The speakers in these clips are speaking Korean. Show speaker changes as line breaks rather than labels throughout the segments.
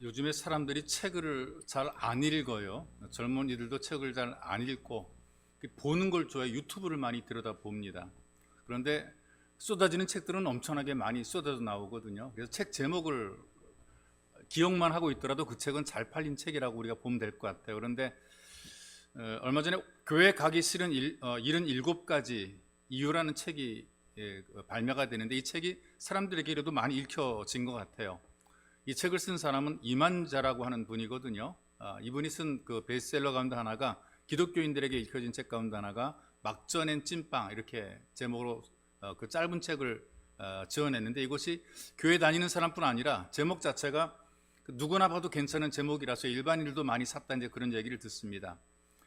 요즘에 사람들이 책을 잘 안 읽어요. 젊은이들도 책을 잘 안 읽고 보는 걸 좋아해 유튜브를 많이 들여다봅니다. 그런데 쏟아지는 책들은 엄청나게 많이 쏟아져 나오거든요. 그래서 책 제목을 기억만 하고 있더라도 그 책은 잘 팔린 책이라고 우리가 보면 될 것 같아요. 그런데 얼마 전에 교회 가기 싫은 77가지 이유라는 책이 발매가 되는데, 이 책이 사람들에게도 많이 읽혀진 것 같아요. 이 책을 쓴 사람은 이만자라고 하는 분이거든요. 이분이 쓴 그 베스트셀러 가운데 하나가, 기독교인들에게 읽혀진 책 가운데 하나가 막전엔 찐빵, 이렇게 제목으로 그 짧은 책을 지어냈는데, 이것이 교회 다니는 사람뿐 아니라 제목 자체가 누구나 봐도 괜찮은 제목이라서 일반인들도 많이 샀다, 이제 그런 얘기를 듣습니다.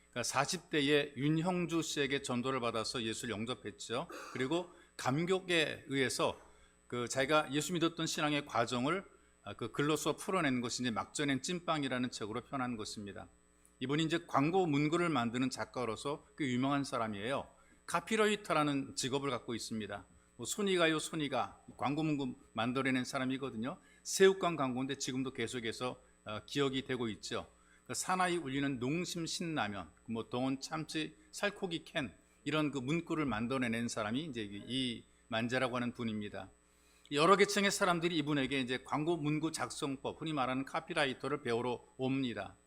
그러니까 40대에 윤형주 씨에게 전도를 받아서 예수를 영접했죠. 그리고 감격에 의해서 자기가 예수 믿었던 신앙의 과정을 그 글로써 풀어낸 것이 이제 막전엔 찐빵이라는 책으로 표현한 것입니다. 이분이 이제 광고 문구를 만드는 작가로서 꽤 유명한 사람이에요. 카피라이터라는 직업을 갖고 있습니다. 손이가요, 손이가 광고 문구 만들어낸 사람이거든요. 새우깡 광고인데 지금도 계속해서 기억이 되고 있죠. 사나이 울리는 농심 신라면, 동원 참치 살코기 캔, 이런 그 문구를 만들어낸 사람이 이제 이 만자라고 하는 분입니다. 여러 계층의 사람들이 이분에게 이제 광고 문구 작성법, 흔히 말하는 카피라이터를 배우러 옵니다.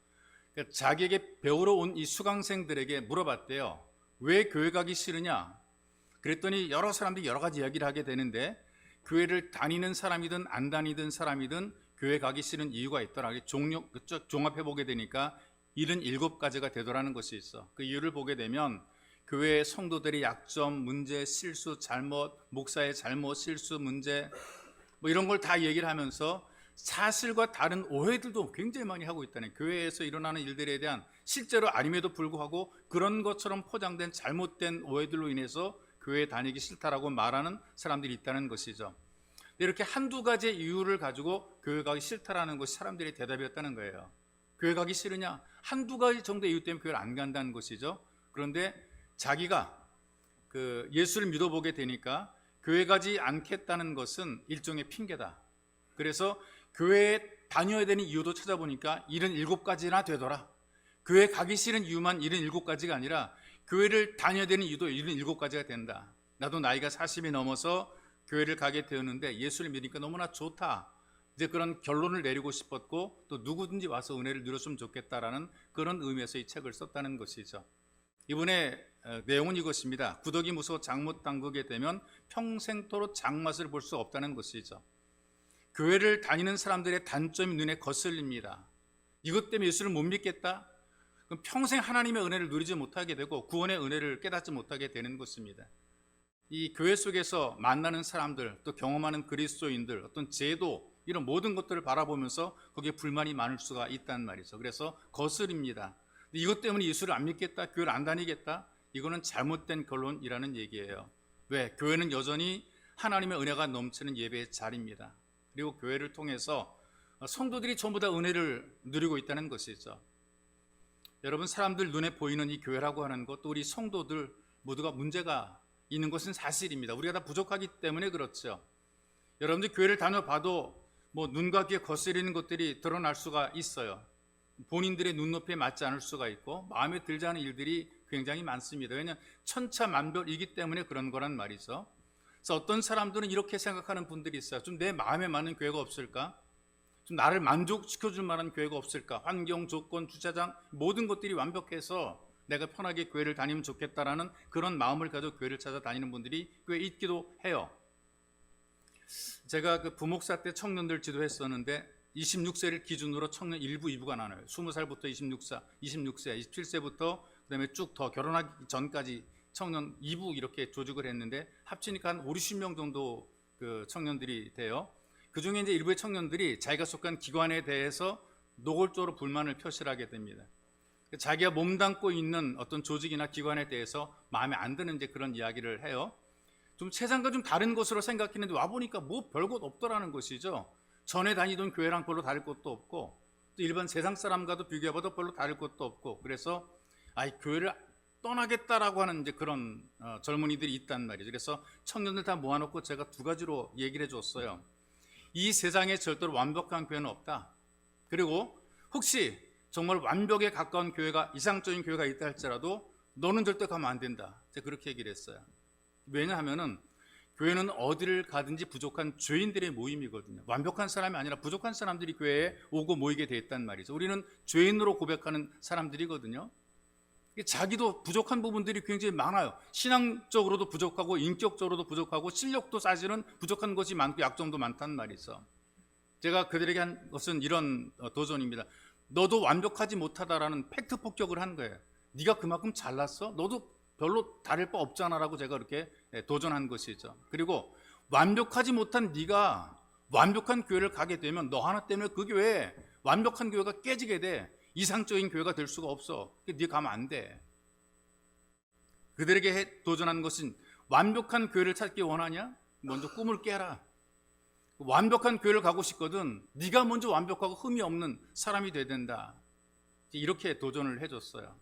그러니까 자기에게 배우러 온 이 수강생들에게 물어봤대요. 왜 교회 가기 싫으냐? 그랬더니 여러 사람들이 여러 가지 이야기를 하게 되는데, 교회를 다니는 사람이든 안 다니던 사람이든 교회 가기 싫은 이유가 있더라. 종합해보게 되니까 77가지가 되더라는 것이 있어. 그 이유를 보게 되면 교회의 성도들의 약점, 문제, 실수, 잘못, 목사의 잘못, 실수, 문제, 이런 걸 다 얘기를 하면서 사실과 다른 오해들도 굉장히 많이 하고 있다는, 교회에서 일어나는 일들에 대한 실제로 아님에도 불구하고 그런 것처럼 포장된 잘못된 오해들로 인해서 교회에 다니기 싫다라고 말하는 사람들이 있다는 것이죠. 이렇게 한두 가지의 이유를 가지고 교회 가기 싫다라는 것이 사람들의 대답이었다는 거예요. 교회 가기 싫으냐? 한두 가지 정도의 이유 때문에 교회를 안 간다는 것이죠. 그런데 자기가 예수를 믿어보게 되니까 교회 가지 않겠다는 것은 일종의 핑계다. 그래서 교회에 다녀야 되는 이유도 찾아보니까 77가지나 되더라. 교회 가기 싫은 이유만 77가지가 아니라 교회를 다녀야 되는 이유도 77가지가 된다. 나도 나이가 40이 넘어서 교회를 가게 되었는데 예수를 믿으니까 너무나 좋다, 이제 그런 결론을 내리고 싶었고, 또 누구든지 와서 은혜를 누렸으면 좋겠다라는 그런 의미에서 이 책을 썼다는 것이죠. 이분의 내용은 이것입니다. 구더기 무서워 장못 담그게 되면 평생토록 장맛을 볼 수 없다는 것이죠. 교회를 다니는 사람들의 단점이 눈에 거슬립니다. 이것 때문에 예수를 못 믿겠다? 그럼 평생 하나님의 은혜를 누리지 못하게 되고 구원의 은혜를 깨닫지 못하게 되는 것입니다. 이 교회 속에서 만나는 사람들, 또 경험하는 그리스도인들, 어떤 제도, 이런 모든 것들을 바라보면서 거기에 불만이 많을 수가 있단 말이죠. 그래서 거슬립니다. 이것 때문에 예수를 안 믿겠다, 교회를 안 다니겠다, 이거는 잘못된 결론이라는 얘기예요. 왜? 교회는 여전히 하나님의 은혜가 넘치는 예배의 자리입니다. 그리고 교회를 통해서 성도들이 전부 다 은혜를 누리고 있다는 것이죠. 여러분, 사람들 눈에 보이는 이 교회라고 하는 것, 또 우리 성도들 모두가 문제가 있는 것은 사실입니다. 우리가 다 부족하기 때문에 그렇죠. 여러분들 교회를 다녀봐도 눈과 귀에 거스리는 것들이 드러날 수가 있어요. 본인들의 눈높이에 맞지 않을 수가 있고 마음에 들지 않은 일들이 굉장히 많습니다. 왜냐하면 천차만별이기 때문에 그런 거란 말이죠. 그래서 어떤 사람들은 이렇게 생각하는 분들이 있어요. 좀 내 마음에 맞는 교회가 없을까? 좀 나를 만족시켜줄 만한 교회가 없을까? 환경, 조건, 주차장, 모든 것들이 완벽해서 내가 편하게 교회를 다니면 좋겠다라는 그런 마음을 가지고 교회를 찾아다니는 분들이 꽤 있기도 해요. 제가 부목사 때 청년들 지도했었는데 26세를 기준으로 청년 1부, 2부가 나눠요. 20살부터 26세, 27세부터 그다음에 쭉 더 결혼하기 전까지 청년 2부 이렇게 조직을 했는데 합치니까 한 5, 60명 정도 그 청년들이 돼요. 그 중에 이제 일부의 청년들이 자기가 속한 기관에 대해서 노골적으로 불만을 표시하게 됩니다. 자기가 몸담고 있는 어떤 조직이나 기관에 대해서 마음에 안 드는 이제 그런 이야기를 해요. 좀 세상과 좀 다른 것으로 생각했는데 와보니까 별것 없더라는 것이죠. 전에 다니던 교회랑 별로 다를 것도 없고, 또 일반 세상 사람과도 비교해봐도 별로 다를 것도 없고, 그래서 교회를 떠나겠다라고 하는 이제 그런 젊은이들이 있단 말이죠. 그래서 청년들 다 모아놓고 제가 두 가지로 얘기를 해줬어요. 이 세상에 절대로 완벽한 교회는 없다. 그리고 혹시 정말 완벽에 가까운 교회가, 이상적인 교회가 있다 할지라도 너는 절대 가면 안 된다. 제가 그렇게 얘기를 했어요. 왜냐하면은 교회는 어디를 가든지 부족한 죄인들의 모임이거든요. 완벽한 사람이 아니라 부족한 사람들이 교회에 오고 모이게 돼 있단 말이죠. 우리는 죄인으로 고백하는 사람들이거든요. 자기도 부족한 부분들이 굉장히 많아요. 신앙적으로도 부족하고 인격적으로도 부족하고 실력도 사실은 부족한 것이 많고 약점도 많단 말이죠. 제가 그들에게 한 것은 이런 도전입니다. 너도 완벽하지 못하다라는 팩트 폭격을 한 거예요. 네가 그만큼 잘났어? 너도 별로 다를 바 없잖아라고 제가 그렇게 도전한 것이죠. 그리고 완벽하지 못한 네가 완벽한 교회를 가게 되면 너 하나 때문에 그 교회에 완벽한 교회가 깨지게 돼. 이상적인 교회가 될 수가 없어. 네가 가면 안 돼. 그들에게 도전한 것은 완벽한 교회를 찾기 원하냐? 먼저 꿈을 깨라. 완벽한 교회를 가고 싶거든 네가 먼저 완벽하고 흠이 없는 사람이 돼야 된다. 이렇게 도전을 해줬어요.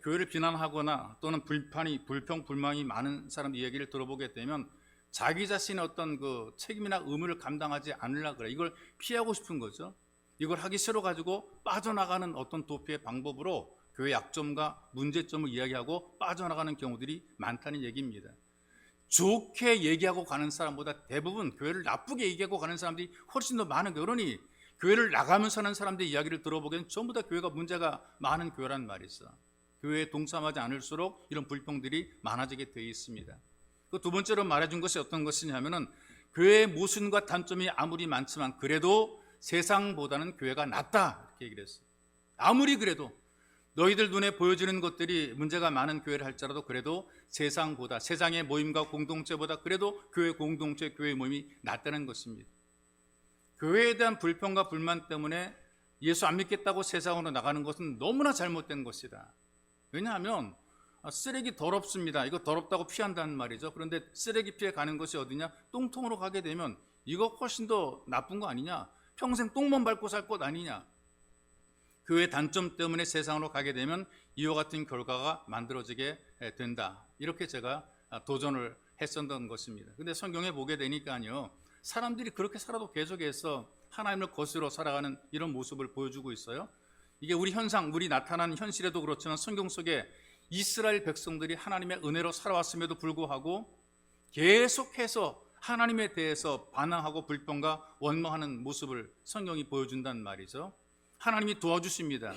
교회를 비난하거나 또는 불평, 불만이 많은 사람 이야기를 들어보게 되면 자기 자신의 어떤 그 책임이나 의무를 감당하지 않으려고 그래. 이걸 피하고 싶은 거죠. 이걸 하기 싫어가지고 빠져나가는 어떤 도피의 방법으로 교회 약점과 문제점을 이야기하고 빠져나가는 경우들이 많다는 얘기입니다. 좋게 얘기하고 가는 사람보다 대부분 교회를 나쁘게 얘기하고 가는 사람들이 훨씬 더 많은 거예요. 그러니 교회를 나가면서 하는 사람들의 이야기를 들어보기엔 전부 다 교회가 문제가 많은 교회란 말이 있어. 교회에 동참하지 않을수록 이런 불평들이 많아지게 되어 있습니다. 그 두 번째로 말해준 것이 어떤 것이냐면은 교회의 모순과 단점이 아무리 많지만 그래도 세상보다는 교회가 낫다 이렇게 얘기를 했어요. 아무리 그래도 너희들 눈에 보여지는 것들이 문제가 많은 교회를 할지라도 그래도 세상보다, 세상의 모임과 공동체보다 그래도 교회 공동체, 교회 모임이 낫다는 것입니다. 교회에 대한 불평과 불만 때문에 예수 안 믿겠다고 세상으로 나가는 것은 너무나 잘못된 것이다. 왜냐하면 쓰레기 더럽습니다. 이거 더럽다고 피한다는 말이죠. 그런데 쓰레기 피해 가는 것이 어디냐? 똥통으로 가게 되면 이거 훨씬 더 나쁜 거 아니냐? 평생 똥만 밟고 살 것 아니냐? 교회의 단점 때문에 세상으로 가게 되면 이와 같은 결과가 만들어지게 된다. 이렇게 제가 도전을 했었던 것입니다. 근데 성경에 보게 되니까요, 사람들이 그렇게 살아도 계속해서 하나님을 거스러 살아가는 이런 모습을 보여주고 있어요. 이게 우리 나타난 현실에도 그렇지만 성경 속에 이스라엘 백성들이 하나님의 은혜로 살아왔음에도 불구하고 계속해서 하나님에 대해서 반항하고 불평과 원망하는 모습을 성경이 보여준단 말이죠. 하나님이 도와주십니다.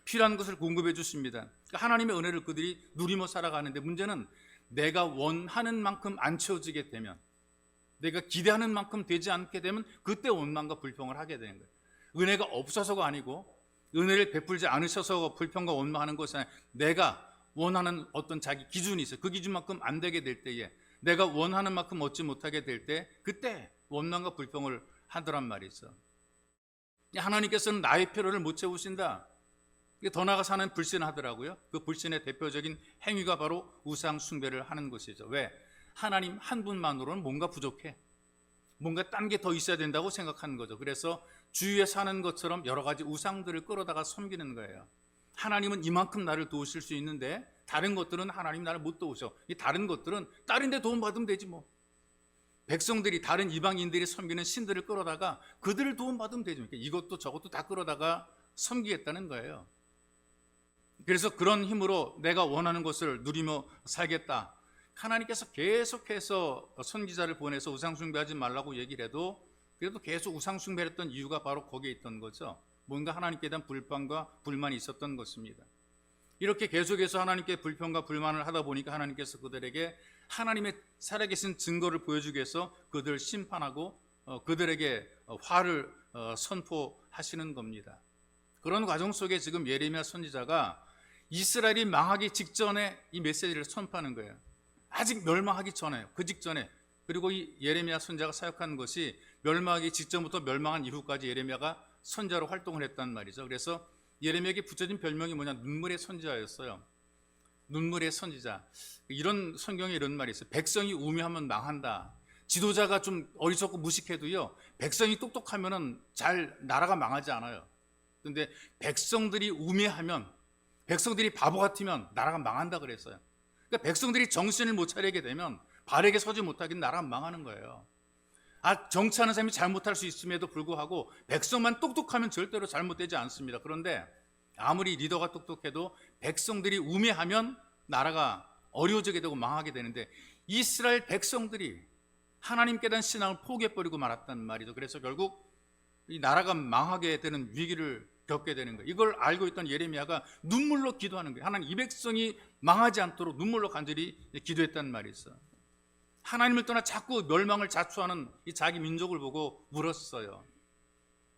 필요한 것을 공급해 주십니다. 하나님의 은혜를 그들이 누리며 살아가는데 문제는 내가 원하는 만큼 안 채워지게 되면, 내가 기대하는 만큼 되지 않게 되면 그때 원망과 불평을 하게 되는 거예요. 은혜가 없어서가 아니고 은혜를 베풀지 않으셔서 불평과 원망하는 것이 아니라 내가 원하는 어떤 자기 기준이 있어요. 그 기준만큼 안 되게 될 때에, 내가 원하는 만큼 얻지 못하게 될 때 그때 원망과 불평을 하더란 말이죠. 하나님께서는 나의 필요를 못 채우신다. 더 나아가서 하나님 불신하더라고요. 그 불신의 대표적인 행위가 바로 우상 숭배를 하는 것이죠. 왜? 하나님 한 분만으로는 뭔가 부족해. 뭔가 딴 게 더 있어야 된다고 생각하는 거죠. 그래서 주위에 사는 것처럼 여러 가지 우상들을 끌어다가 섬기는 거예요. 하나님은 이만큼 나를 도우실 수 있는데 다른 것들은 하나님 나를 못 도우셔. 이 다른 것들은 다른 데 도움 받으면 되지 뭐. 백성들이 다른 이방인들이 섬기는 신들을 끌어다가 그들을 도움받으면 되죠. 이것도 저것도 다 끌어다가 섬기겠다는 거예요. 그래서 그런 힘으로 내가 원하는 것을 누리며 살겠다. 하나님께서 계속해서 선지자를 보내서 우상숭배하지 말라고 얘기를 해도 그래도 계속 우상숭배를 했던 이유가 바로 거기에 있던 거죠. 뭔가 하나님께 대한 불평과 불만이 있었던 것입니다. 이렇게 계속해서 하나님께 불평과 불만을 하다 보니까 하나님께서 그들에게 하나님의 살아계신 증거를 보여주기 위해서 그들을 심판하고 그들에게 화를 선포하시는 겁니다. 그런 과정 속에 지금 예레미야 선지자가 이스라엘이 망하기 직전에 이 메시지를 선포하는 거예요. 아직 멸망하기 전에, 그 직전에. 그리고 이 예레미야 선지자가 사역한 것이 멸망하기 직전부터 멸망한 이후까지 예레미야가 선지자로 활동을 했단 말이죠. 그래서 예레미야에게 붙여진 별명이 뭐냐? 눈물의 선지자였어요. 눈물의 선지자. 이런 성경에 이런 말이 있어요. 백성이 우매하면 망한다. 지도자가 좀 어리석고 무식해도요, 백성이 똑똑하면은 잘 나라가 망하지 않아요. 그런데 백성들이 우매하면, 백성들이 바보 같으면 나라가 망한다 그랬어요. 그러니까 백성들이 정신을 못 차리게 되면, 바르게 서지 못하긴 나라가 망하는 거예요. 정치하는 사람이 잘못할 수 있음에도 불구하고 백성만 똑똑하면 절대로 잘못되지 않습니다. 그런데 아무리 리더가 똑똑해도 백성들이 우매하면 나라가 어려워지게 되고 망하게 되는데, 이스라엘 백성들이 하나님께 대한 신앙을 포기해버리고 말았단 말이죠. 그래서 결국 이 나라가 망하게 되는 위기를 겪게 되는 거예요. 이걸 알고 있던 예레미야가 눈물로 기도하는 거예요. 하나님, 이 백성이 망하지 않도록 눈물로 간절히 기도했단 말이죠. 하나님을 떠나 자꾸 멸망을 자초하는 이 자기 민족을 보고 울었어요.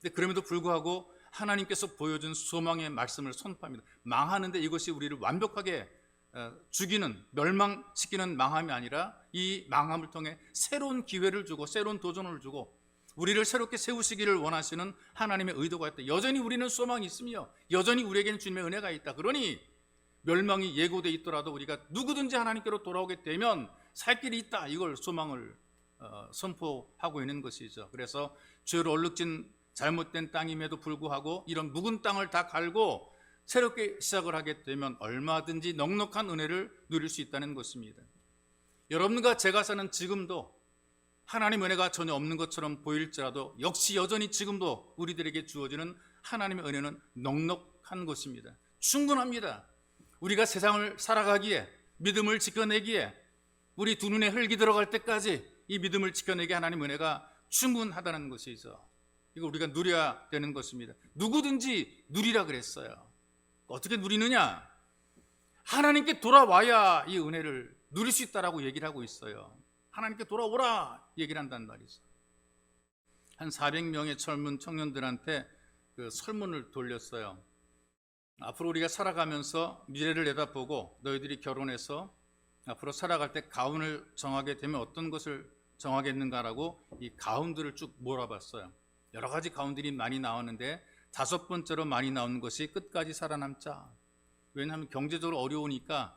근데 그럼에도 불구하고 하나님께서 보여준 소망의 말씀을 선포합니다. 망하는데 이것이 우리를 완벽하게 죽이는, 멸망시키는 망함이 아니라 이 망함을 통해 새로운 기회를 주고 새로운 도전을 주고 우리를 새롭게 세우시기를 원하시는 하나님의 의도가 있다. 여전히 우리는 소망이 있으며 여전히 우리에게는 주님의 은혜가 있다. 그러니 멸망이 예고되어 있더라도 우리가 누구든지 하나님께로 돌아오게 되면 살 길이 있다. 이걸 소망을 선포하고 있는 것이죠. 그래서 죄로 얼룩진 잘못된 땅임에도 불구하고 이런 묵은 땅을 다 갈고 새롭게 시작을 하게 되면 얼마든지 넉넉한 은혜를 누릴 수 있다는 것입니다. 여러분과 제가 사는 지금도 하나님의 은혜가 전혀 없는 것처럼 보일지라도 역시 여전히 지금도 우리들에게 주어지는 하나님의 은혜는 넉넉한 것입니다. 충분합니다. 우리가 세상을 살아가기에, 믿음을 지켜내기에, 우리 두 눈에 흙이 들어갈 때까지 이 믿음을 지켜내기에 하나님의 은혜가 충분하다는 것이죠. 이거 우리가 누려야 되는 것입니다. 누구든지 누리라 그랬어요. 어떻게 누리느냐? 하나님께 돌아와야 이 은혜를 누릴 수 있다라고 얘기를 하고 있어요. 하나님께 돌아오라 얘기를 한단 말이죠. 한 400명의 젊은 청년들한테 그 설문을 돌렸어요. 앞으로 우리가 살아가면서 미래를 내다보고 너희들이 결혼해서 앞으로 살아갈 때 가운을 정하게 되면 어떤 것을 정하겠는가라고 이 가운들을 쭉 몰아봤어요. 여러 가지 가운들이 많이 나오는데 5번째로 많이 나오는 것이 끝까지 살아남자. 왜냐하면 경제적으로 어려우니까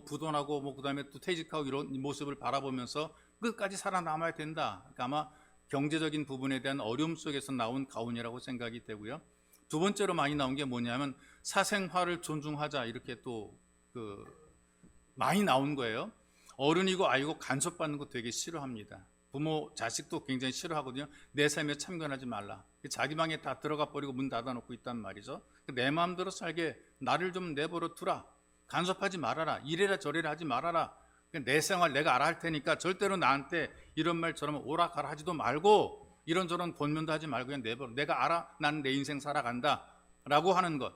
부도나고 그다음에 또 퇴직하고 이런 모습을 바라보면서 끝까지 살아남아야 된다. 그러니까 아마 경제적인 부분에 대한 어려움 속에서 나온 가운이라고 생각이 되고요. 2번째로 많이 나온 게 뭐냐면 사생활을 존중하자, 이렇게 또 많이 나온 거예요. 어른이고 아이고 간섭받는 거 되게 싫어합니다. 부모, 자식도 굉장히 싫어하거든요. 내 삶에 참견하지 말라. 자기 방에 다 들어가 버리고 문 닫아놓고 있단 말이죠. 내 마음대로 살게 나를 좀 내버려 두라. 간섭하지 말아라. 이래라 저래라 하지 말아라. 내 생활 내가 알아 할 테니까 절대로 나한테 이런 말 저런 말 오락가라 하지도 말고 이런저런 권면도 하지 말고 그냥 내버려. 내가 알아. 나는 내 인생 살아간다. 라고 하는 것.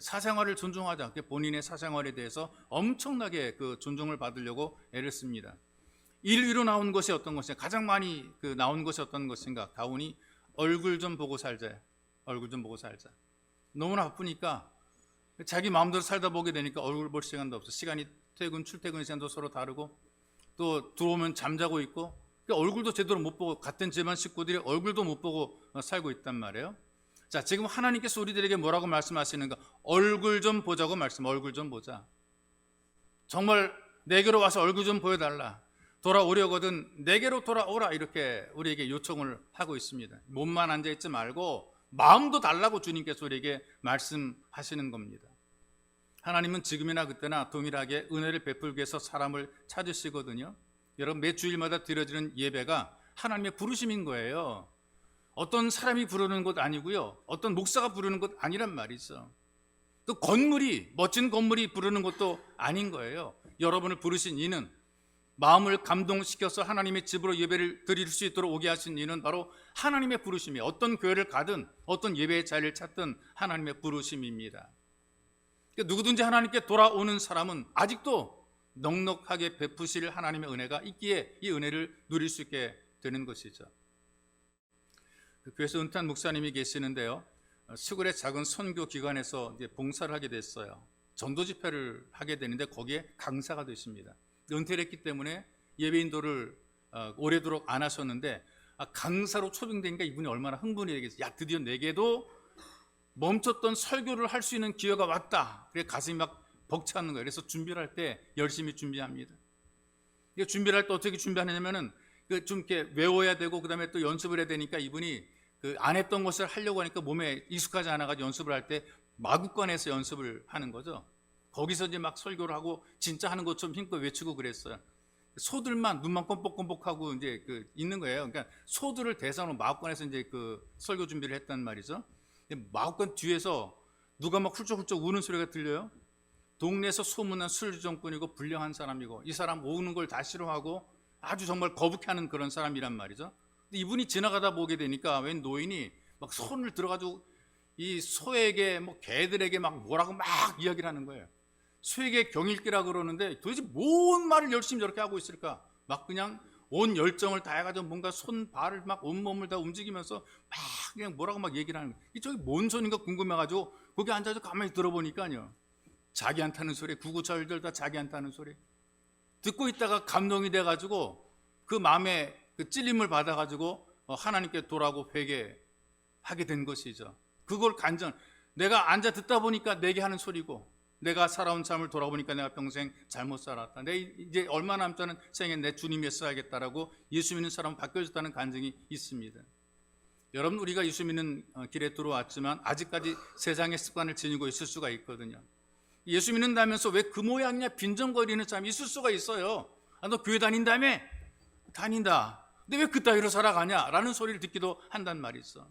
사생활을 존중하자. 본인의 사생활에 대해서 엄청나게 존중을 받으려고 애를 씁니다. 1위로 나온 것이 어떤 것인가? 가장 많이 나온 것이 어떤 것인가? 가운이 얼굴 좀 보고 살자. 얼굴 좀 보고 살자. 너무나 바쁘니까 자기 마음대로 살다 보게 되니까 얼굴 볼 시간도 없어. 시간이 출퇴근 시간도 서로 다르고 또 들어오면 잠자고 있고 얼굴도 제대로 못 보고 같은 집안 식구들이 얼굴도 못 보고 살고 있단 말이에요. 자, 지금 하나님께서 우리들에게 뭐라고 말씀하시는가? 얼굴 좀 보자고 얼굴 좀 보자. 정말 내게로 와서 얼굴 좀 보여달라. 돌아오려거든 내게로 돌아오라. 이렇게 우리에게 요청을 하고 있습니다. 몸만 앉아있지 말고 마음도 달라고 주님께서 우리에게 말씀하시는 겁니다. 하나님은 지금이나 그때나 동일하게 은혜를 베풀기 위해서 사람을 찾으시거든요. 여러분, 매 주일마다 드려지는 예배가 하나님의 부르심인 거예요. 어떤 사람이 부르는 것 아니고요, 어떤 목사가 부르는 것 아니란 말이죠. 또 멋진 건물이 부르는 것도 아닌 거예요. 여러분을 부르신 이는, 마음을 감동시켜서 하나님의 집으로 예배를 드릴 수 있도록 오게 하신 이는 바로 하나님의 부르심이에요. 어떤 교회를 가든 어떤 예배의 자리를 찾든 하나님의 부르심입니다. 그러니까 누구든지 하나님께 돌아오는 사람은 아직도 넉넉하게 베푸실 하나님의 은혜가 있기에 이 은혜를 누릴 수 있게 되는 것이죠. 교회에서 은퇴한 목사님이 계시는데요, 시골의 작은 선교 기관에서 이제 봉사를 하게 됐어요. 전도 집회를 하게 되는데 거기에 강사가 되십니다. 은퇴를 했기 때문에 예배 인도를 오래도록 안 하셨는데 강사로 초빙되니까 이분이 얼마나 흥분이 되겠어요. 야, 드디어 내게도 멈췄던 설교를 할 수 있는 기회가 왔다. 그래 가슴이 막 벅차는 거예요. 그래서 준비를 할 때 열심히 준비합니다. 준비를 할 때 어떻게 준비하냐면은 좀 이렇게 외워야 되고 그다음에 또 연습을 해야 되니까 이분이 안 했던 것을 하려고 하니까 몸에 익숙하지 않아가지고 연습을 할 때 마구간에서 연습을 하는 거죠. 거기서 이제 막 설교를 하고 진짜 하는 것처럼 힘껏 외치고 그랬어요. 소들만 눈만 껌뻑껌뻑하고 이제 있는 거예요. 그러니까 소들을 대상으로 마법관에서 이제 설교 준비를 했단 말이죠. 마법관 뒤에서 누가 막 훌쩍훌쩍 우는 소리가 들려요. 동네에서 소문난 술주정꾼이고 불량한 사람이고 이 사람 우는 걸 다 싫어하고 아주 정말 거북해하는 그런 사람이란 말이죠. 근데 이분이 지나가다 보게 되니까 웬 노인이 막 손을 들어가지고 이 소에게 뭐 개들에게 막 뭐라고 막 이야기를 하는 거예요. 소에게 경읽기라 그러는데 도대체 뭔 말을 열심히 저렇게 하고 있을까? 막 그냥 온 열정을 다해가지고 뭔가 손, 발을 막 온몸을 다 움직이면서 막 그냥 뭐라고 막 얘기를 하는 거예요. 이 저기 뭔 소리인가 궁금해가지고 거기 앉아서 가만히 들어보니까요. 자기한테 하는 소리, 구구절절 다 자기한테 하는 소리. 듣고 있다가 감동이 돼가지고 그 마음에 그 찔림을 받아가지고 하나님께 돌아오고 회개하게 된 것이죠. 그걸 내가 앉아 듣다 보니까 내게 하는 소리고 내가 살아온 삶을 돌아보니까 내가 평생 잘못 살았다. 내 이제 얼마 남지 않은 생에 내 주님이 써야겠다라고 예수 믿는 사람은 바뀌어졌다는 간증이 있습니다. 여러분, 우리가 예수 믿는 길에 들어왔지만 아직까지 세상의 습관을 지니고 있을 수가 있거든요. 예수 믿는다면서 왜 그 모양이냐 빈정거리는 사람이 있을 수가 있어요. 너 교회 다닌다며? 다닌다. 근데 왜 그따위로 살아가냐? 라는 소리를 듣기도 한단 말이 있어.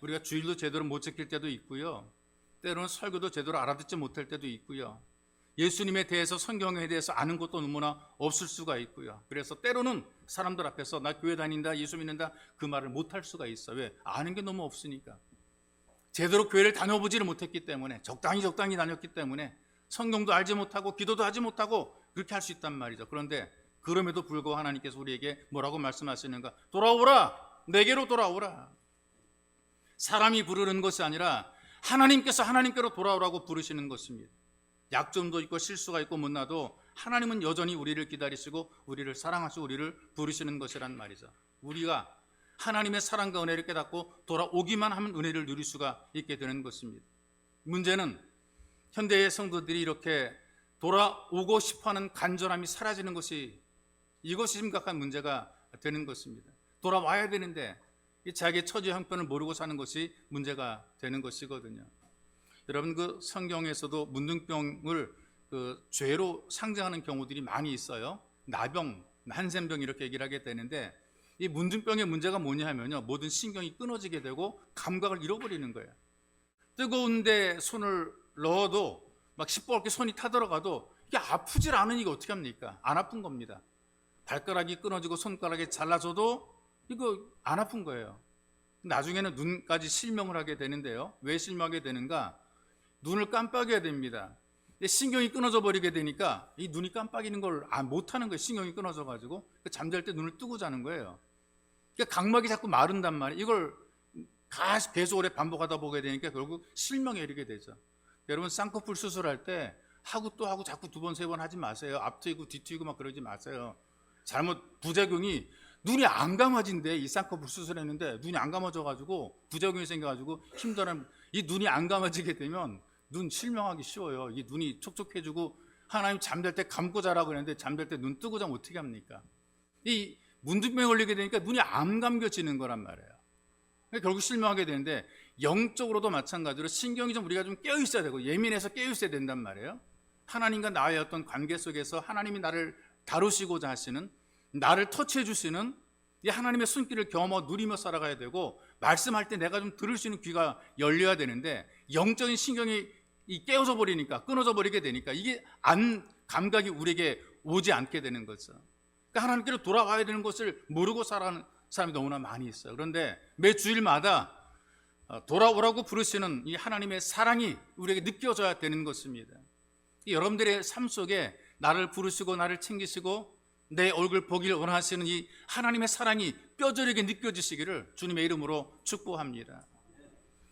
우리가 주일도 제대로 못 지킬 때도 있고요. 때로는 설교도 제대로 알아듣지 못할 때도 있고요. 예수님에 대해서 성경에 대해서 아는 것도 너무나 없을 수가 있고요. 그래서 때로는 사람들 앞에서 나 교회 다닌다, 예수 믿는다 그 말을 못할 수가 있어. 왜? 아는 게 너무 없으니까. 제대로 교회를 다녀보지를 못했기 때문에 적당히 다녔기 때문에 성경도 알지 못하고 기도도 하지 못하고 그렇게 할 수 있단 말이죠. 그런데 그럼에도 불구하고 하나님께서 우리에게 뭐라고 말씀하시는가? 돌아오라! 내게로 돌아오라! 사람이 부르는 것이 아니라 하나님께서 하나님께로 돌아오라고 부르시는 것입니다. 약점도 있고 실수가 있고 못나도 하나님은 여전히 우리를 기다리시고 우리를 사랑하시고 우리를 부르시는 것이란 말이죠. 우리가 하나님의 사랑과 은혜를 깨닫고 돌아오기만 하면 은혜를 누릴 수가 있게 되는 것입니다. 문제는 현대의 성도들이 이렇게 돌아오고 싶어하는 간절함이 사라지는 이것이 심각한 문제가 되는 것입니다. 돌아와야 되는데 자기의 처지 형편을 모르고 사는 것이 문제가 되는 것이거든요. 여러분, 그 성경에서도 문둥병을 죄로 상징하는 경우들이 많이 있어요. 나병, 한센병 이렇게 얘기를 하게 되는데 이 문둥병의 문제가 뭐냐 하면요, 모든 신경이 끊어지게 되고 감각을 잃어버리는 거예요. 뜨거운데 손을 넣어도 막 시뻘게 손이 타들어가도 이게 아프질 않으니까 어떻게 합니까? 안 아픈 겁니다. 발가락이 끊어지고 손가락이 잘라져도 이거 안 아픈 거예요. 나중에는 눈까지 실명을 하게 되는데요. 왜 실명하게 되는가? 눈을 깜빡여야 됩니다. 신경이 끊어져 버리게 되니까 이 눈이 깜빡이는 걸 못하는 거예요. 신경이 끊어져 가지고 잠잘 때 눈을 뜨고 자는 거예요. 그러니까 각막이 자꾸 마른단 말이에요. 이걸 계속 오래 반복하다 보게 되니까 결국 실명에 이르게 되죠. 여러분, 쌍꺼풀 수술할 때 하고 또 하고 자꾸 두 번, 세 번 하지 마세요. 앞 트이고 뒤 트이고 막 그러지 마세요. 잘못 부작용이 눈이 안 감아진대. 이 쌍꺼풀 수술했는데 눈이 안 감아져가지고 부작용이 생겨가지고 힘들어하는, 이 눈이 안 감아지게 되면 눈 실명하기 쉬워요. 이 눈이 촉촉해지고 하나님 잠잘 때 감고 자라고 그랬는데 잠잘 때 눈 뜨고 자면 어떻게 합니까? 이 문둥병에 걸리게 되니까 눈이 안 감겨지는 거란 말이에요. 결국 실명하게 되는데 영적으로도 마찬가지로 신경이 우리가 좀 깨어있어야 되고 예민해서 깨어있어야 된단 말이에요. 하나님과 나의 어떤 관계 속에서 하나님이 나를 다루시고자 하시는, 나를 터치해 주시는 이 하나님의 손길을 경험하고 누리며 살아가야 되고 말씀할 때 내가 좀 들을 수 있는 귀가 열려야 되는데 영적인 신경이 깨어져 버리니까, 끊어져 버리게 되니까 이게 감각이 우리에게 오지 않게 되는 거죠. 그러니까 하나님께로 돌아와야 되는 것을 모르고 살아가는 사람이 너무나 많이 있어요. 그런데 매 주일마다 돌아오라고 부르시는 이 하나님의 사랑이 우리에게 느껴져야 되는 것입니다. 여러분들의 삶 속에 나를 부르시고 나를 챙기시고 내 얼굴 보기를 원하시는 이 하나님의 사랑이 뼈저리게 느껴지시기를 주님의 이름으로 축복합니다.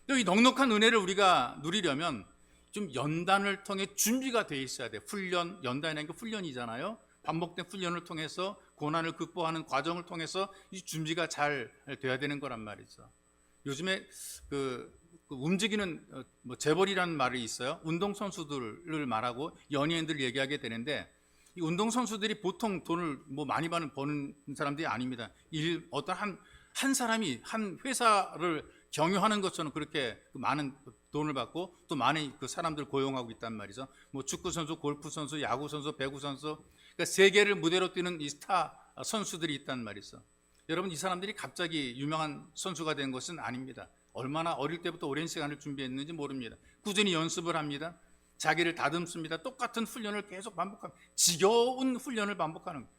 이 넉넉한 은혜를 우리가 누리려면 좀 연단을 통해 준비가 되어 있어야 돼요. 훈련, 연단이라는 게 훈련이잖아요. 반복된 훈련을 통해서 고난을 극복하는 과정을 통해서 이 준비가 잘 돼야 되는 거란 말이죠. 요즘에 움직이는 재벌이라는 말이 있어요. 운동선수들을 말하고 연예인들 얘기하게 되는데 이 운동선수들이 보통 돈을 많이 버는 사람들이 아닙니다. 어떤 한 사람이 한 회사를 경영하는 것처럼 그렇게 많은 돈을 받고 또 많은 그 사람들을 고용하고 있단 말이죠. 축구선수, 골프선수, 야구선수, 배구선수, 그러니까 세계를 무대로 뛰는 이 스타 선수들이 있단 말이죠. 여러분, 이 사람들이 갑자기 유명한 선수가 된 것은 아닙니다. 얼마나 어릴 때부터 오랜 시간을 준비했는지 모릅니다. 꾸준히 연습을 합니다. 자기를 다듬습니다. 똑같은 훈련을 계속 반복합니다. 지겨운 훈련을 반복하는 거예요.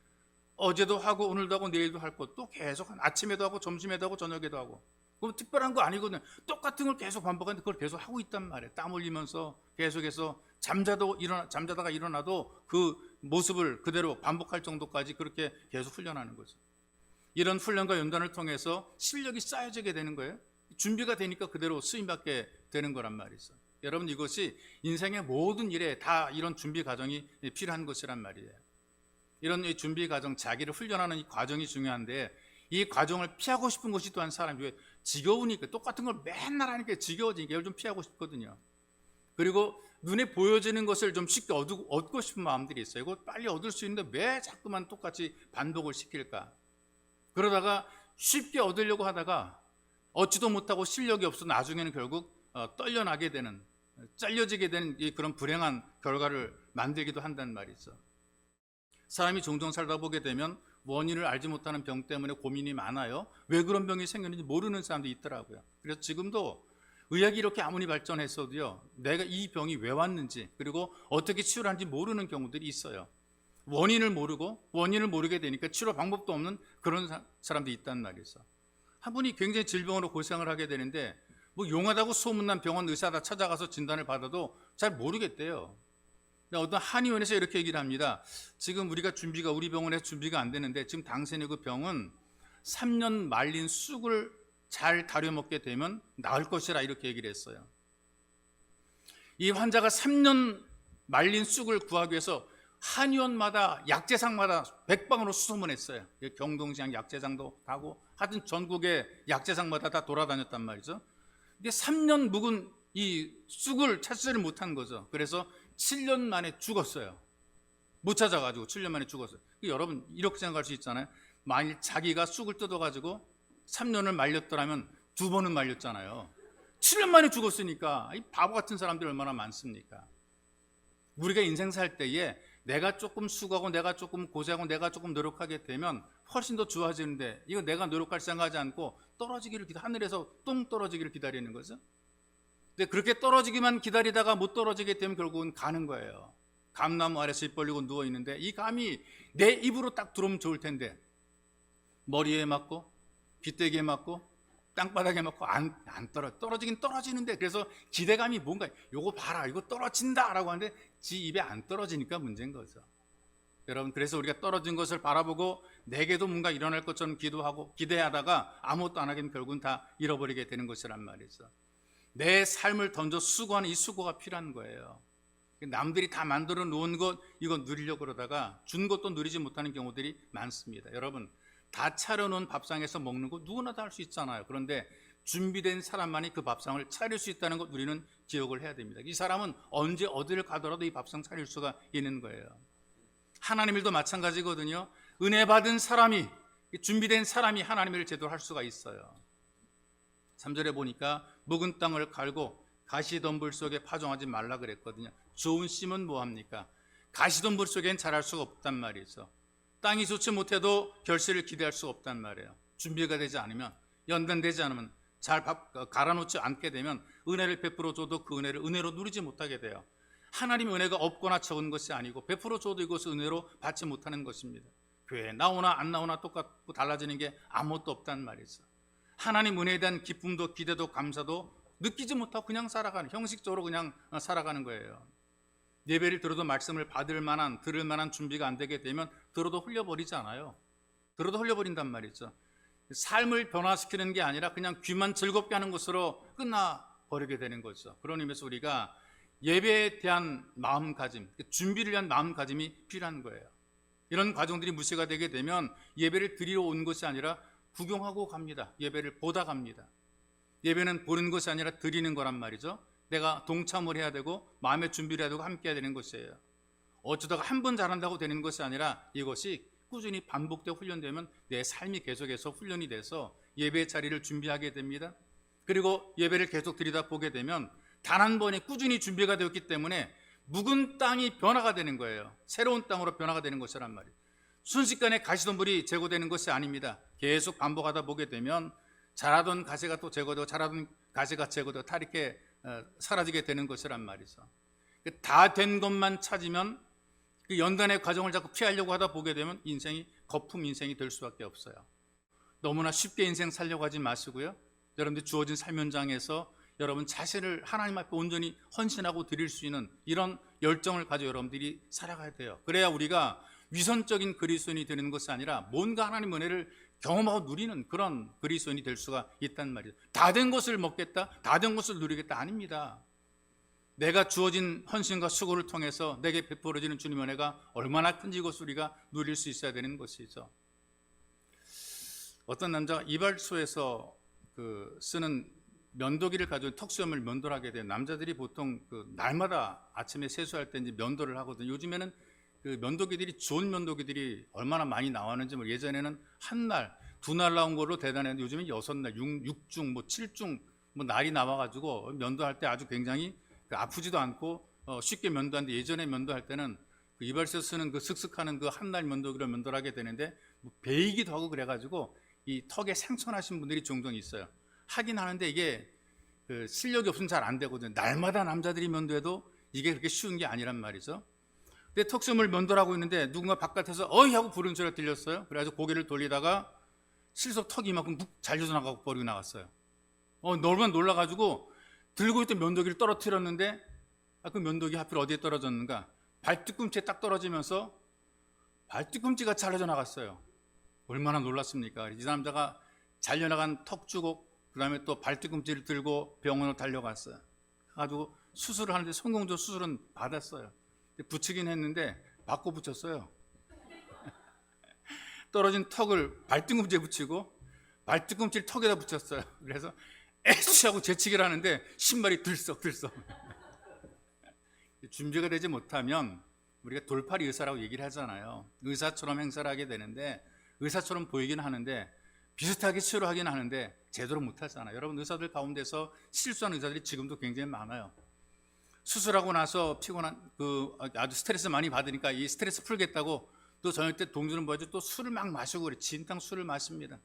어제도 하고 오늘도 하고 내일도 할 것도 계속 아침에도 하고 점심에도 하고 저녁에도 하고. 그럼 특별한 거 아니거든요. 똑같은 걸 계속 반복하는데 그걸 계속 하고 있단 말이에요. 땀 흘리면서 계속해서 잠자다가 일어나도 그 모습을 그대로 반복할 정도까지 그렇게 계속 훈련하는 거죠. 이런 훈련과 연단을 통해서 실력이 쌓여지게 되는 거예요. 준비가 되니까 그대로 쓰임받게 되는 거란 말이죠. 여러분, 이것이 인생의 모든 일에 다 이런 준비 과정이 필요한 것이란 말이에요. 이런 준비 과정, 자기를 훈련하는 이 과정이 중요한데 이 과정을 피하고 싶은 것이 또한 사람이 왜 지겨우니까 똑같은 걸 맨날 하니까 지겨워지니까 이걸 좀 피하고 싶거든요. 그리고 눈에 보여지는 것을 좀 쉽게 얻고 싶은 마음들이 있어요. 이거 빨리 얻을 수 있는데 왜 자꾸만 똑같이 반복을 시킬까? 그러다가 쉽게 얻으려고 하다가 얻지도 못하고 실력이 없어 나중에는 결국 떨려나게 되는, 잘려지게 되는 그런 불행한 결과를 만들기도 한단 말이죠. 사람이 종종 살다 보게 되면 원인을 알지 못하는 병 때문에 고민이 많아요. 왜 그런 병이 생겼는지 모르는 사람도 있더라고요. 그래서 지금도 의학이 이렇게 아무리 발전했어도요, 내가 이 병이 왜 왔는지 그리고 어떻게 치료를 하는지 모르는 경우들이 있어요. 원인을 모르게 되니까 치료 방법도 없는 그런 사람들이 있단 말이죠. 한 분이 굉장히 질병으로 고생을 하게 되는데 뭐 용하다고 소문난 병원 의사다 찾아가서 진단을 받아도 잘 모르겠대요. 어떤 한의원에서 이렇게 얘기를 합니다. 지금 우리 병원에서 준비가 안 되는데 지금 당신의 그 병은 3년 말린 쑥을 잘 다려 먹게 되면 나을 것이라 이렇게 얘기를 했어요. 이 환자가 3년 말린 쑥을 구하기 위해서 한의원마다 약재상마다 백방으로 수소문했어요. 경동시장 약재상도 가고 하여튼 전국의 약재상마다 다 돌아다녔단 말이죠. 이게 3년 묵은 이 쑥을 찾지를 못한 거죠. 그래서 7년 만에 죽었어요. 못 찾아가지고 7년 만에 죽었어요. 여러분, 이렇게 생각할 수 있잖아요. 만일 자기가 쑥을 뜯어가지고 3년을 말렸더라면 2번은 말렸잖아요. 7년 만에 죽었으니까 이 바보 같은 사람들이 얼마나 많습니까? 우리가 인생 살 때에 내가 조금 수고하고 내가 조금 고생하고 내가 조금 노력하게 되면 훨씬 더 좋아지는데 이거 내가 노력할 생각하지 않고 하늘에서 똥 떨어지기를 기다리는 거죠. 근데 그렇게 떨어지기만 기다리다가 못 떨어지게 되면 결국은 가는 거예요. 감나무 아래서 입 벌리고 누워있는데 이 감이 내 입으로 딱 들어오면 좋을 텐데 머리에 맞고 빗대기에 맞고 땅바닥에 맞고 안 떨어지긴 떨어지는데 그래서 기대감이 뭔가 요거 봐라 이거 떨어진다 라고 하는데 지 입에 안 떨어지니까 문제인 거죠. 여러분, 그래서 우리가 떨어진 것을 바라보고 내게도 뭔가 일어날 것처럼 기도하고 기대하다가 아무것도 안 하긴 결국은 다 잃어버리게 되는 것이란 말이죠. 내 삶을 던져 수고하는 이 수고가 필요한 거예요. 남들이 다 만들어 놓은 것 이거 누리려고 그러다가 준 것도 누리지 못하는 경우들이 많습니다. 여러분, 다 차려놓은 밥상에서 먹는 거 누구나 다 할 수 있잖아요. 그런데 준비된 사람만이 그 밥상을 차릴 수 있다는 것 우리는 기억을 해야 됩니다. 이 사람은 언제 어디를 가더라도 이 밥상 차릴 수가 있는 거예요. 하나님 일도 마찬가지거든요. 은혜 받은 사람이, 준비된 사람이 하나님을 제대로 할 수가 있어요. 3절에 보니까 묵은 땅을 갈고 가시덤불 속에 파종하지 말라 그랬거든요. 좋은 씨는 뭐합니까? 가시덤불 속엔 자랄 수가 없단 말이죠. 땅이 좋지 못해도 결실을 기대할 수가 없단 말이에요. 준비가 되지 않으면, 연단되지 않으면, 잘 갈아놓지 않게 되면 은혜를 베풀어 줘도 그 은혜를 은혜로 누리지 못하게 돼요. 하나님의 은혜가 없거나 적은 것이 아니고 베풀어 줘도 이것을 은혜로 받지 못하는 것입니다. 교회에 나오나 안 나오나 똑같고 달라지는 게 아무것도 없단 말이죠. 하나님 은혜에 대한 기쁨도 기대도 감사도 느끼지 못하고 그냥 살아가는, 형식적으로 그냥 살아가는 거예요. 예배를 들어도 말씀을 들을 만한 준비가 안 되게 되면 들어도 흘려버리잖아요. 들어도 흘려버린단 말이죠. 삶을 변화시키는 게 아니라 그냥 귀만 즐겁게 하는 것으로 끝나버리게 되는 거죠. 그런 의미에서 우리가 예배에 대한 마음가짐, 준비를 위한 마음가짐이 필요한 거예요. 이런 과정들이 무시가 되게 되면 예배를 드리러 온 것이 아니라 구경하고 갑니다. 예배를 보다 갑니다. 예배는 보는 것이 아니라 드리는 거란 말이죠. 내가 동참을 해야 되고 마음의 준비를 해야 되고 함께 해야 되는 것이에요. 어쩌다가 한 번 잘한다고 되는 것이 아니라 이것이 꾸준히 반복되고 훈련되면 내 삶이 계속해서 훈련이 돼서 예배의 자리를 준비하게 됩니다. 그리고 예배를 계속 들여다보게 되면 단 한 번에 꾸준히 준비가 되었기 때문에 묵은 땅이 변화가 되는 거예요. 새로운 땅으로 변화가 되는 것이란 말이에요. 순식간에 가시덤불이 제거되는 것이 아닙니다. 계속 반복하다 보게 되면 자라던 가시가 또 제거되고 자라던 가시가 제거되고 다 이렇게 사라지게 되는 것이란 말이죠. 다 된 것만 찾으면 그 연단의 과정을 자꾸 피하려고 하다 보게 되면 인생이 거품 인생이 될 수밖에 없어요. 너무나 쉽게 인생 살려고 하지 마시고요. 여러분들 주어진 삶 현장에서 여러분 자신을 하나님 앞에 온전히 헌신하고 드릴 수 있는 이런 열정을 가지고 여러분들이 살아가야 돼요. 그래야 우리가 위선적인 그리스도인이 되는 것이 아니라 뭔가 하나님 은혜를 경험하고 누리는 그런 그리스도인이 될 수가 있단 말이에요. 다 된 것을 먹겠다, 다 된 것을 누리겠다 아닙니다. 내가 주어진 헌신과 수고를 통해서 내게 베풀어지는 주님의 은혜가 얼마나 큰지 그것을 우리가 누릴 수 있어야 되는 것이죠. 어떤 남자가 이발소에서 쓰는 면도기를 가지고 턱수염을 면도를 하게 돼요. 남자들이 보통 날마다 아침에 세수할 때 이제 면도를 하거든요. 요즘에는 그 면도기들이 좋은 면도기들이 얼마나 많이 나왔는지 예전에는 한 날, 두 날 나온 걸로 대단했는데 요즘은 6날, 6중, 7중 날이 나와가지고 면도할 때 아주 굉장히 아프지도 않고 쉽게 면도하는데 예전에 면도할 때는 그 이발소에서 쓰는 그 슥슥하는 그 한 날 면도기로 면도를 하게 되는데 베이기도 하고 그래가지고 이 턱에 상처나신 분들이 종종 있어요. 하긴 하는데 이게 실력이 없으면 잘 안 되거든요. 날마다 남자들이 면도해도 이게 그렇게 쉬운 게 아니란 말이죠. 근데 턱수염을 면도를 하고 있는데 누군가 바깥에서 어이 하고 부르는 소리가 들렸어요. 그래가지고 고개를 돌리다가 실속 턱이 이만큼 묵 잘려나가고 버리고 나갔어요. 얼마나 놀라가지고 들고 있던 면도기를 떨어뜨렸는데 그 면도기 하필 어디에 떨어졌는가? 발뒤꿈치에 딱 떨어지면서 발뒤꿈치가 잘려져 나갔어요. 얼마나 놀랐습니까? 이 남자가 잘려나간 턱 주걱 그 다음에 또 발뒤꿈치를 들고 병원으로 달려갔어요. 가지고 수술을 하는데 성공적으로 수술은 받았어요. 붙이긴 했는데 바꿔 붙였어요. 떨어진 턱을 발뒤꿈치에 붙이고 발뒤꿈치를 턱에다 붙였어요. 그래서 에이씨 하고 재치기를 하는데 신발이 들썩들썩. 준비가 되지 못하면 우리가 돌팔이 의사라고 얘기를 하잖아요. 의사처럼 행사를 하게 되는데 의사처럼 보이긴 하는데 비슷하게 치료하긴 하는데 제대로 못하잖아요. 여러분 의사들 가운데서 실수하는 의사들이 지금도 굉장히 많아요. 수술하고 나서 피곤한 아주 스트레스 많이 받으니까 이 스트레스 풀겠다고 또 저녁 때 동주는 뭐죠? 또 술을 막 마시고 그래. 진탕 술을 마십니다.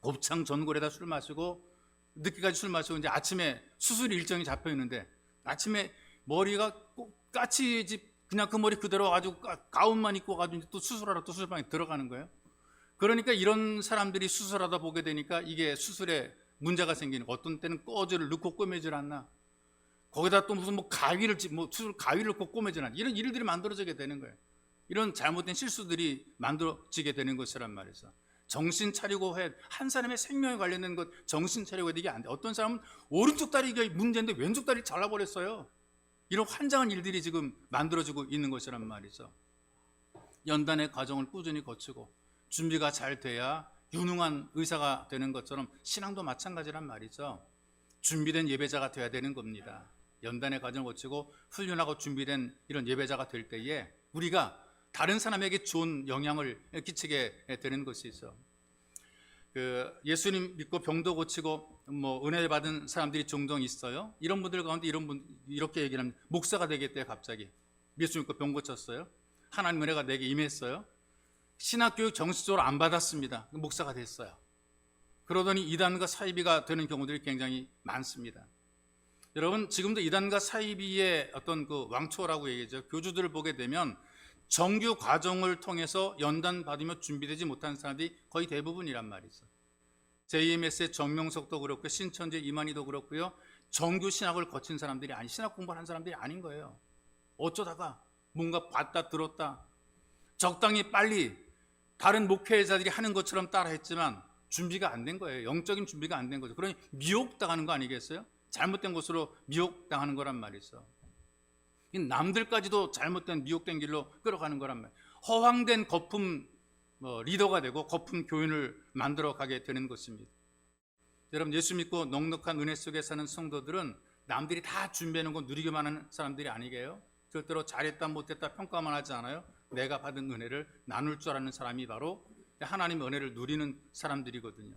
곱창 전골에다 술을 마시고 늦게까지 술 마시고 이제 아침에 수술 일정이 잡혀 있는데 아침에 머리가 까치 그냥 그 머리 그대로 가지고 가운만 입고 가지고 또 수술하러 또 수술방에 들어가는 거예요. 그러니까 이런 사람들이 수술하다 보게 되니까 이게 수술에 문제가 생기는 거예요. 어떤 때는 꺼즈를 넣고 꼬매질 않나. 거기다 또 무슨 가위를 수술 가위를 넣고 꼬매질 않나. 이런 일들이 만들어지게 되는 거예요. 이런 잘못된 실수들이 만들어지게 되는 것이란 말이죠. 정신 차리고 한 사람의 생명에 관련된 것 정신 차리고 해야 이게 안 돼. 어떤 사람은 오른쪽 다리가 문제인데 왼쪽 다리를 잘라버렸어요. 이런 환장한 일들이 지금 만들어지고 있는 것이란 말이죠. 연단의 과정을 꾸준히 거치고 준비가 잘 돼야 유능한 의사가 되는 것처럼 신앙도 마찬가지란 말이죠. 준비된 예배자가 되어야 되는 겁니다. 연단의 과정을 거치고 훈련하고 준비된 이런 예배자가 될 때에 우리가 다른 사람에게 좋은 영향을 끼치게 되는 것이죠. 예수님 믿고 병도 고치고 은혜 받은 사람들이 종종 있어요. 이런 분들 가운데 이렇게 얘기를 합니다. 목사가 되겠대요. 갑자기 예수 믿고 병 고쳤어요. 하나님 은혜가 내게 임했어요. 신학교육 정식적으로 안 받았습니다. 목사가 됐어요. 그러더니 이단과 사이비가 되는 경우들이 굉장히 많습니다. 여러분 지금도 이단과 사이비의 어떤 왕초라고 얘기하죠. 교주들을 보게 되면 정규 과정을 통해서 연단 받으며 준비되지 못한 사람들이 거의 대부분이란 말이죠. JMS의 정명석도 그렇고 신천지 이만희도 그렇고요. 정규 신학을 거친 사람들이 신학 공부를 한 사람들이 아닌 거예요. 어쩌다가 뭔가 봤다 들었다 적당히 빨리 다른 목회자들이 하는 것처럼 따라했지만 준비가 안 된 거예요. 영적인 준비가 안 된 거죠. 그러니 미혹당하는 거 아니겠어요? 잘못된 것으로 미혹당하는 거란 말이죠. 남들까지도 잘못된 미혹된 길로 끌어가는 거란 말이에요. 허황된 거품 리더가 되고 거품 교인을 만들어 가게 되는 것입니다. 여러분 예수 믿고 넉넉한 은혜 속에 사는 성도들은 남들이 다 준비하는 거 누리기만 하는 사람들이 아니게요. 절대로 잘했다 못했다 평가만 하지 않아요. 내가 받은 은혜를 나눌 줄 아는 사람이 바로 하나님의 은혜를 누리는 사람들이거든요.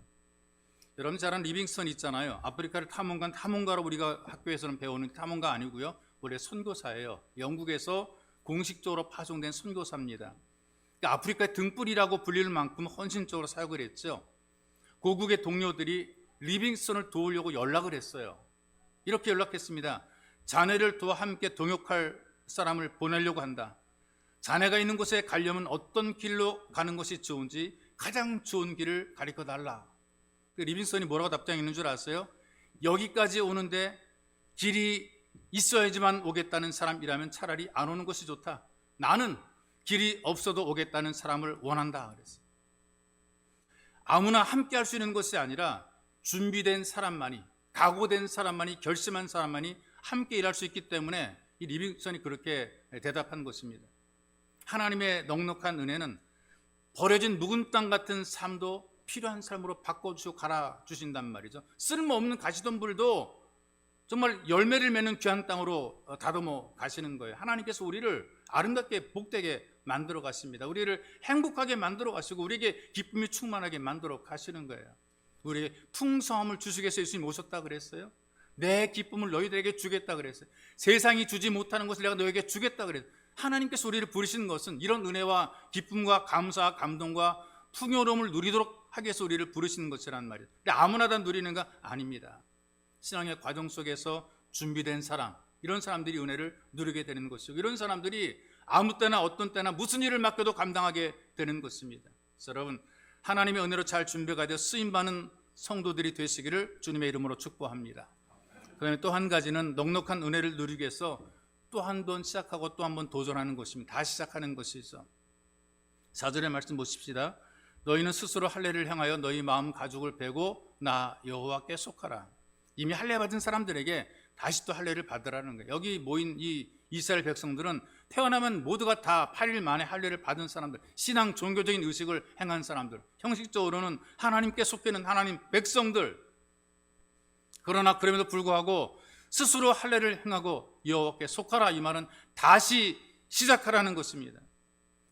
여러분 잘 아는 리빙스턴 있잖아요. 아프리카를 탐험가로 우리가 학교에서는 배우는 탐험가 아니고요. 원래 선교사예요. 영국에서 공식적으로 파송된 선교사입니다. 그러니까 아프리카의 등불이라고 불릴 만큼 헌신적으로 사역을 했죠. 고국의 동료들이 리빙스턴을 도우려고 연락을 했어요. 이렇게 연락했습니다. 자네를 도와 함께 동역할 사람을 보내려고 한다. 자네가 있는 곳에 가려면 어떤 길로 가는 것이 좋은지 가장 좋은 길을 가르쳐 달라. 리빙스턴이 뭐라고 답장했는 줄 아세요? 여기까지 오는데 길이 있어야지만 오겠다는 사람이라면 차라리 안 오는 것이 좋다. 나는 길이 없어도 오겠다는 사람을 원한다. 그랬어요. 아무나 함께 할 수 있는 것이 아니라 준비된 사람만이, 각오된 사람만이, 결심한 사람만이 함께 일할 수 있기 때문에 이 리빙스턴이 그렇게 대답한 것입니다. 하나님의 넉넉한 은혜는 버려진 묵은 땅 같은 삶도 필요한 삶으로 바꿔주시고 갈아주신단 말이죠. 쓸모없는 가시덤불도 정말 열매를 맺는 귀한 땅으로 다듬어 가시는 거예요. 하나님께서 우리를 아름답게 복되게 만들어 가십니다. 우리를 행복하게 만들어 가시고 우리에게 기쁨이 충만하게 만들어 가시는 거예요. 우리에게 풍성함을 주시기 위해서 예수님이 오셨다 그랬어요. 내 기쁨을 너희들에게 주겠다 그랬어요. 세상이 주지 못하는 것을 내가 너에게 주겠다 그랬어요. 하나님께서 우리를 부르시는 것은 이런 은혜와 기쁨과 감사와 감동과 풍요로움을 누리도록 하기 위해서 우리를 부르시는 것이란 말이에요. 아무나 다 누리는 거 아닙니다. 신앙의 과정 속에서 준비된 사람, 이런 사람들이 은혜를 누리게 되는 것이고, 이런 사람들이 아무 때나 어떤 때나 무슨 일을 맡겨도 감당하게 되는 것입니다. 그래서 여러분, 하나님의 은혜로 잘 준비가 되어 쓰임받는 성도들이 되시기를 주님의 이름으로 축복합니다. 그다음에 또 한 가지는 넉넉한 은혜를 누리기 위해서 또 한 번 시작하고 또 한 번 도전하는 것입니다. 다시 시작하는 것이죠. 4절의 말씀 보십시다. 너희는 스스로 할례를 행하여 너희 마음 가죽을 베고 나 여호와께 속하라. 이미 할례 받은 사람들에게 다시 또 할례를 받으라는 거예요. 여기 모인 이 이스라엘 백성들은 태어나면 모두가 다 8일 만에 할례를 받은 사람들, 신앙 종교적인 의식을 행한 사람들, 형식적으로는 하나님께 속해는 하나님 백성들. 그러나 그럼에도 불구하고 스스로 할례를 행하고 여호와께 속하라, 이 말은 다시 시작하라는 것입니다.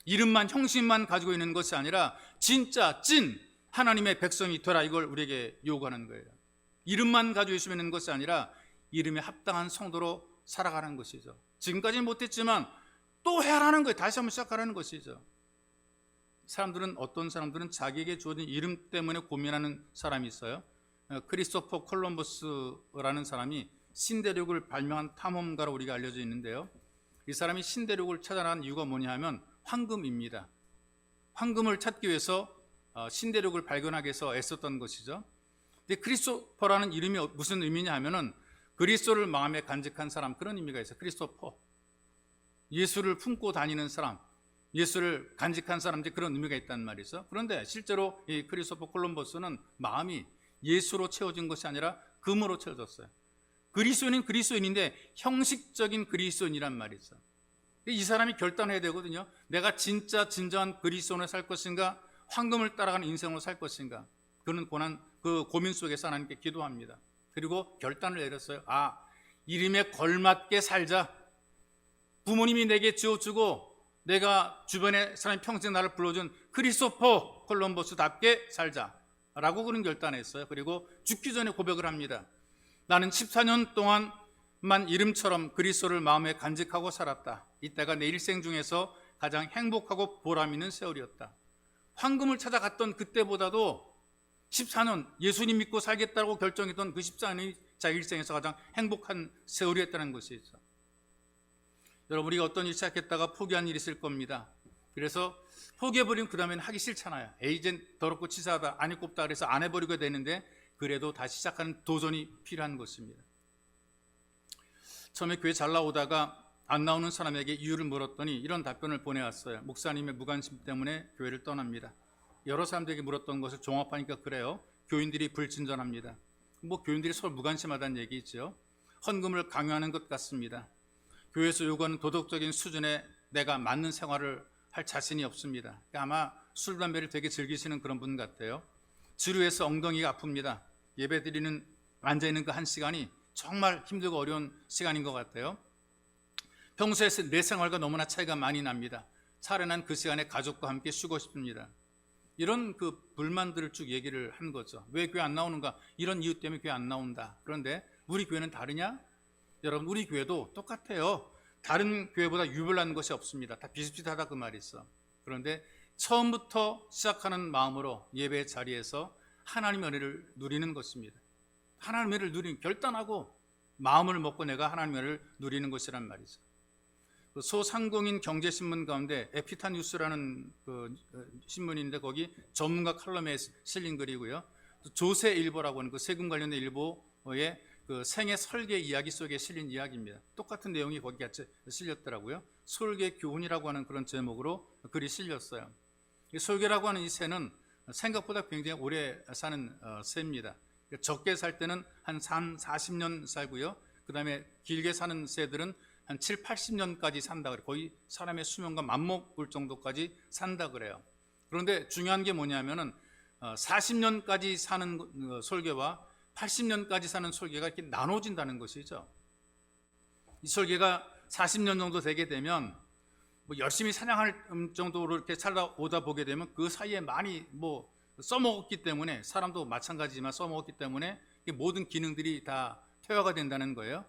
이름만 형식만 가지고 있는 것이 아니라 진짜 찐 하나님의 백성이 되라, 이걸 우리에게 요구하는 거예요. 이름만 가지고 있으면 것이 아니라 이름에 합당한 성도로 살아가는 것이죠. 지금까지는 못했지만 또 해라는 거예요. 다시 한번 시작하라는 것이죠. 어떤 사람들은 자기에게 주어진 이름 때문에 고민하는 사람이 있어요. 크리스토퍼 콜럼버스라는 사람이 신대륙을 발명한 탐험가로 우리가 알려져 있는데요. 이 사람이 신대륙을 찾아난 이유가 뭐냐 하면 황금입니다. 황금을 찾기 위해서 신대륙을 발견하기 위해서 애썼던 것이죠. 근데 크리스토퍼라는 이름이 무슨 의미냐 하면은 그리스도를 마음에 간직한 사람, 그런 의미가 있어요. 크리스토퍼, 예수를 품고 다니는 사람, 예수를 간직한 사람들, 그런 의미가 있단 말이죠. 그런데 실제로 이 크리스토퍼 콜럼버스는 마음이 예수로 채워진 것이 아니라 금으로 채워졌어요. 그리스도인은 그리스도인인데 형식적인 그리스도인이란 말이죠. 이 사람이 결단해야 되거든요. 내가 진짜 진정한 그리스도인으로 살 것인가, 황금을 따라가는 인생으로 살 것인가. 그는 그 고민 속에서 하나님께 기도합니다. 그리고 결단을 내렸어요. 이름에 걸맞게 살자. 부모님이 내게 지어주고 내가 주변에 사람이 평생 나를 불러준 크리스토퍼 콜럼버스답게 살자 라고 그런 결단했어요. 그리고 죽기 전에 고백을 합니다. 나는 14년 동안만 이름처럼 그리스도를 마음에 간직하고 살았다. 이때가 내 일생 중에서 가장 행복하고 보람 있는 세월이었다. 황금을 찾아갔던 그때보다도 14년 예수님 믿고 살겠다고 결정했던 그 14년이 자기 일생에서 가장 행복한 세월이었다는 것이죠. 여러분, 우리가 어떤 일 시작했다가 포기한 일이 있을 겁니다. 그래서 포기해버리면 그 다음에는 하기 싫잖아요. 이젠 더럽고 치사하다, 안 해꼽다 그래서 안 해버리게 되는데, 그래도 다시 시작하는 도전이 필요한 것입니다. 처음에 교회 잘 나오다가 안 나오는 사람에게 이유를 물었더니 이런 답변을 보내왔어요. 목사님의 무관심 때문에 교회를 떠납니다. 여러 사람들에게 물었던 것을 종합하니까 그래요. 교인들이 불친절합니다. 교인들이 서로 무관심하다는 얘기죠. 헌금을 강요하는 것 같습니다. 교회에서 요구하는 도덕적인 수준에 내가 맞는 생활을 할 자신이 없습니다. 아마 술, 담배를 되게 즐기시는 그런 분 같아요. 지루해서 엉덩이가 아픕니다. 예배 드리는 앉아있는 그 한 시간이 정말 힘들고 어려운 시간인 것 같아요. 평소에 내 생활과 너무나 차이가 많이 납니다. 차라리 난 그 시간에 가족과 함께 쉬고 싶습니다. 이런 그 불만들을 쭉 얘기를 한 거죠. 왜 교회 안 나오는가? 이런 이유 때문에 교회 안 나온다. 그런데 우리 교회는 다르냐? 여러분 우리 교회도 똑같아요. 다른 교회보다 유별난 것이 없습니다. 다 비슷비슷하다 그 말이 있어. 그런데 처음부터 시작하는 마음으로 예배 자리에서 하나님의 은혜를 누리는 것입니다. 하나님의 은혜를 누리는, 결단하고 마음을 먹고 내가 하나님의 은혜를 누리는 것이란 말이죠. 그 소상공인 경제신문 가운데 에피타 뉴스라는 그 신문인데 거기 전문가 칼럼에 실린 글이고요. 조세일보라고 하는 그 세금 관련된 일보의 그 생애 설계 이야기 속에 실린 이야기입니다. 똑같은 내용이 거기 같이 실렸더라고요. 설계 교훈이라고 하는 그런 제목으로 글이 실렸어요. 이 설계라고 하는 이 새는 생각보다 굉장히 오래 사는 새입니다. 적게 살 때는 한 40년 살고요. 그 다음에 길게 사는 새들은 한 7, 80년까지 산다 그래요. 거의 사람의 수명과 맞먹을 정도까지 산다 그래요. 그런데 중요한 게 뭐냐면은 40년까지 사는 설계와 80년까지 사는 설계가 이렇게 나눠진다는 것이죠. 이 설계가 40년 정도 되게 되면 뭐 열심히 사냥할 정도로 이렇게 살아오다 보게 되면 그 사이에 많이 뭐 써먹었기 때문에, 사람도 마찬가지지만 써먹었기 때문에 모든 기능들이 다 퇴화가 된다는 거예요.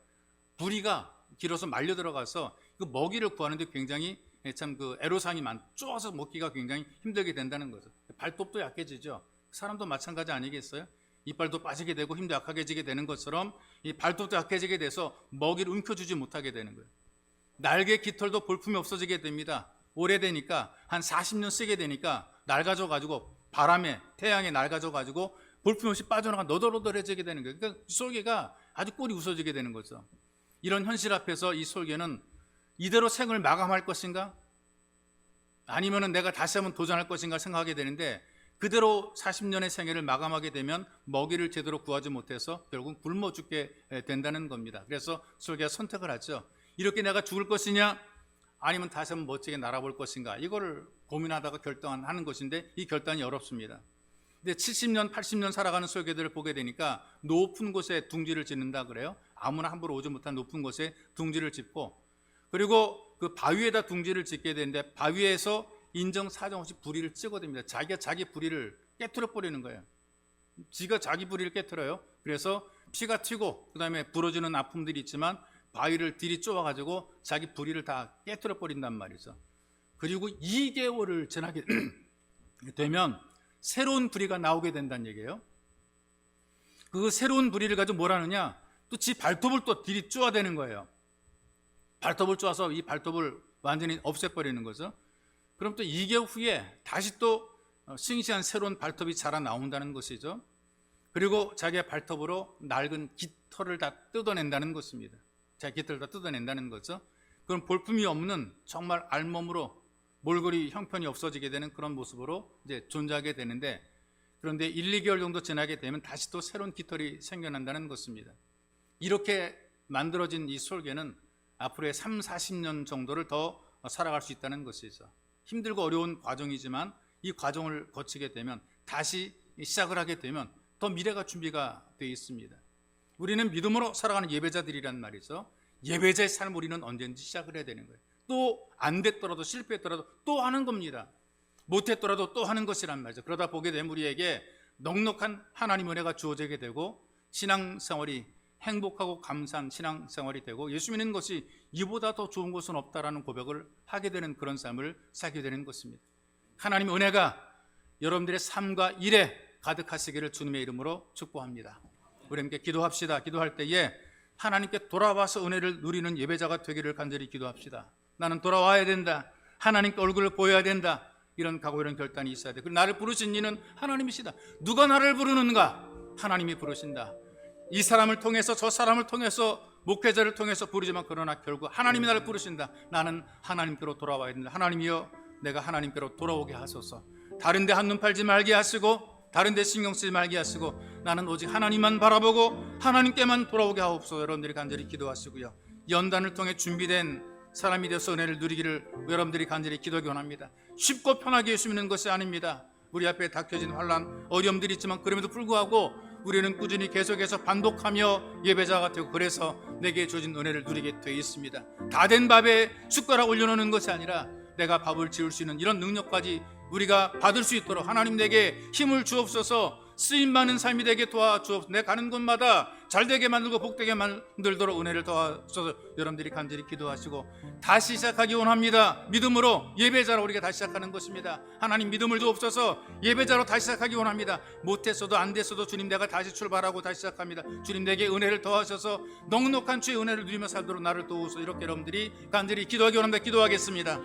부리가 길어서 말려 들어가서 그 먹이를 구하는데 굉장히 참 그 애로사항이 쪼아서 먹기가 굉장히 힘들게 된다는 거죠. 발톱도 약해지죠. 사람도 마찬가지 아니겠어요? 이빨도 빠지게 되고 힘도 약해지게 되는 것처럼 이 발톱도 약해지게 돼서 먹이를 움켜주지 못하게 되는 거예요. 날개 깃털도 볼품이 없어지게 됩니다. 오래되니까 한 40년 쓰게 되니까 낡아져가지고 바람에 태양에 낡아져가지고 볼품 없이 빠져나가 너덜너덜해지게 되는 거예요. 그러니까 솔개가 아주 꼴이 웃어지게 되는 거죠. 이런 현실 앞에서 이 솔개는 이대로 생을 마감할 것인가? 아니면 내가 다시 한번 도전할 것인가 생각하게 되는데, 그대로 40년의 생애를 마감하게 되면 먹이를 제대로 구하지 못해서 결국 굶어 죽게 된다는 겁니다. 그래서 솔개가 선택을 하죠. 이렇게 내가 죽을 것이냐, 아니면 다시 한번 멋지게 날아볼 것인가, 이거를 고민하다가 결단하는 것인데 이 결단이 어렵습니다. 근데 70년, 80년 살아가는 솔개들을 보게 되니까 높은 곳에 둥지를 짓는다 그래요. 아무나 함부로 오지 못한 높은 곳에 둥지를 짓고, 그리고 그 바위에다 둥지를 짓게 되는데 바위에서 인정사정 없이 부리를 찍어댑니다. 자기가 자기 부리를 깨트려 버리는 거예요. 지가 자기 부리를 깨트려요. 그래서 피가 튀고 그 다음에 부러지는 아픔들이 있지만 바위를 들이 쪼아가지고 자기 부리를 다 깨트려 버린단 말이죠. 그리고 2개월을 지나게 되면 새로운 부리가 나오게 된다는 얘기예요. 그 새로운 부리를 가지고 뭘 하느냐, 또 지 발톱을 또 들이 쪼아대는 거예요. 발톱을 쪼아서 이 발톱을 완전히 없애버리는 거죠. 그럼 또 2개월 후에 다시 또 싱싱한 새로운 발톱이 자라 나온다는 것이죠. 그리고 자기의 발톱으로 낡은 깃털을 다 뜯어낸다는 것입니다. 자기 깃털을 다 뜯어낸다는 거죠. 그럼 볼품이 없는 정말 알몸으로 몰골이 형편이 없어지게 되는 그런 모습으로 이제 존재하게 되는데, 그런데 1, 2개월 정도 지나게 되면 다시 또 새로운 깃털이 생겨난다는 것입니다. 이렇게 만들어진 이 솔개는 앞으로의 3, 40년 정도를 더 살아갈 수 있다는 것이죠. 힘들고 어려운 과정이지만 이 과정을 거치게 되면, 다시 시작을 하게 되면 더 미래가 준비가 되어 있습니다. 우리는 믿음으로 살아가는 예배자들이란 말이죠. 예배자의 삶을 우리는 언제든지 시작을 해야 되는 거예요. 또 안 됐더라도, 실패했더라도 또 하는 겁니다. 못했더라도 또 하는 것이란 말이죠. 그러다 보게 되면 우리에게 넉넉한 하나님의 은혜가 주어지게 되고 신앙생활이 행복하고 감사한 신앙생활이 되고, 예수 믿는 것이 이보다 더 좋은 것은 없다라는 고백을 하게 되는 그런 삶을 살게 되는 것입니다. 하나님의 은혜가 여러분들의 삶과 일에 가득하시기를 주님의 이름으로 축복합니다. 우리 함께 기도합시다. 기도할 때에 하나님께 돌아와서 은혜를 누리는 예배자가 되기를 간절히 기도합시다. 나는 돌아와야 된다. 하나님께 얼굴을 보여야 된다. 이런 각오, 이런 결단이 있어야 돼. 그리고 나를 부르신 이는 하나님이시다. 누가 나를 부르는가? 하나님이 부르신다. 이 사람을 통해서 저 사람을 통해서 목회자를 통해서 부르지만 그러나 결국 하나님이 나를 부르신다. 나는 하나님께로 돌아와야 된다. 하나님이여, 내가 하나님께로 돌아오게 하소서. 다른 데 한눈 팔지 말게 하시고 다른 데 신경 쓰지 말게 하시고 나는 오직 하나님만 바라보고 하나님께만 돌아오게 하옵소서. 여러분들이 간절히 기도하시고요. 연단을 통해 준비된 사람이 되어서 은혜를 누리기를 여러분들이 간절히 기도하기 원합니다. 쉽고 편하게 예수 믿는 것이 아닙니다. 우리 앞에 닥쳐진 환난, 어려움들이 있지만 그럼에도 불구하고 우리는 꾸준히 계속해서 반복하며 예배자가 되고, 그래서 내게 주어진 은혜를 누리게 되어 있습니다. 다 된 밥에 숟가락 올려놓는 것이 아니라 내가 밥을 지을 수 있는 이런 능력까지 우리가 받을 수 있도록 하나님 내게 힘을 주옵소서. 쓰임받는 삶이 되게 도와주옵소서. 내 가는 곳마다 잘되게 만들고 복되게 만들도록 은혜를 도와주셔서 여러분들이 간절히 기도하시고 다시 시작하기 원합니다. 믿음으로 예배자로 우리가 다시 시작하는 것입니다. 하나님 믿음을 주옵소서. 예배자로 다시 시작하기 원합니다. 못했어도 안 됐어도 주님 내가 다시 출발하고 다시 시작합니다. 주님 내게 은혜를 더하셔서 넉넉한 주의 은혜를 누리며 살도록 나를 도우소서. 이렇게 여러분들이 간절히 기도하기 원합니다. 기도하겠습니다.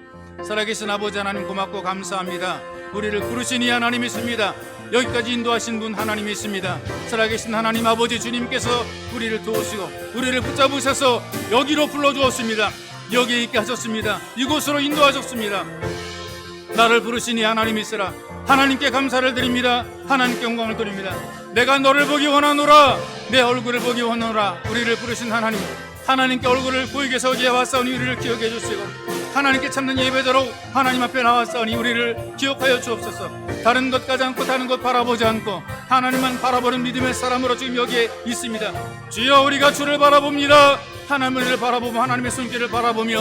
살아계신 아버지 하나님 고맙고 감사합니다. 우리를 부르신 이 하나님이 있습니다. 여기까지 인도하신 분 하나님이 있습니다. 살아계신 하나님 아버지 주님께서 우리를 도우시고 우리를 붙잡으셔서 여기로 불러주었습니다. 여기에 있게 하셨습니다. 이곳으로 인도하셨습니다. 나를 부르신 이 하나님이 있으라. 하나님께 감사를 드립니다. 하나님께 영광을 드립니다. 내가 너를 보기 원하노라. 내 얼굴을 보기 원하노라. 우리를 부르신 하나님, 하나님께 얼굴을 보이게 해서 어디에 왔사오니 우리를 기억해 주시고 하나님께 참는 예배자로 하나님 앞에 나왔사오니 우리를 기억하여 주옵소서. 다른 것 가지 않고 다른 것 바라보지 않고 하나님만 바라보는 믿음의 사람으로 지금 여기에 있습니다. 주여 우리가 주를 바라봅니다. 하나님을 바라보며 하나님의 손길을 바라보며